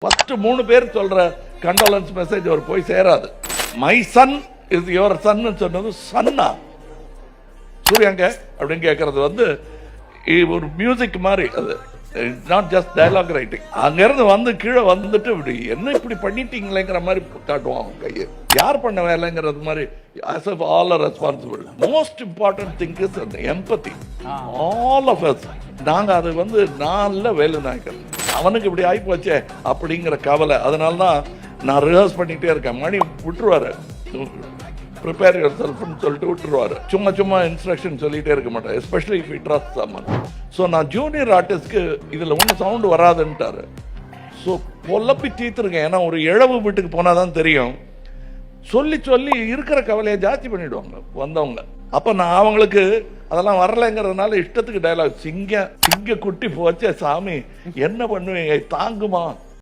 First 3 பேர் சொல்ற condolences message அவர் போய் சேராது. My son is your son சொன்னது சன்னா சூர்யாங்க அப்படின்னு கேட்கறது வந்து ஒரு மியூசிக் மாதிரி. அது நாட் ஜஸ்ட் டயலாக் ரைட்டிங். அங்கிருந்து வந்து கீழே வந்துட்டு இப்படி என்ன இப்படி பண்ணிட்டீங்களேங்கிற மாதிரி காட்டுவான் கையை. யார் பண்ண வேலைங்கிறது மாதிரி as if all are responsible. Most important thing is the empathy. All of us. நாங்க அது வந்து நல்ல வேலை நாயக்கர். அவனுக்கு இப்படி ஆகி போச்சே அப்படிங்கிற கவலை. அதனால தான் நான் ரிஹர்ஸ் பண்ணிட்டே இருக்கேன். மணி விட்டுருவாரு, ப்ரிப்பேர் யுவர் செல்ஃப்னு சொல்லிட்டு விட்டுருவாரு. சும்மா சும்மா இன்ஸ்ட்ரக்ஷன் சொல்லிகிட்டே இருக்க மாட்டேன், especially if I trust someone. So நான் ஜூனியர் ஆர்டிஸ்ட்க்கு இதில் ஒன்றும் சவுண்டு வராதுன்ட்டாரு. ஸோ பொல்லப்பி தீர்த்துருக்கேன். ஏன்னா ஒரு இழவு வீட்டுக்கு போனால் தான் தெரியும். சொல்லி சொல்லி இருக்கிற கவலையை ஜாஸ்தி பண்ணிவிடுவாங்க வந்தவங்க. அப்போ நான் அவங்களுக்கு அதெல்லாம் வரலைங்கிறதுனால இஷ்டத்துக்கு டயலாக். சிங்க குட்டி போச்சே சாமி என்ன பண்ணுவீங்க தாங்குமா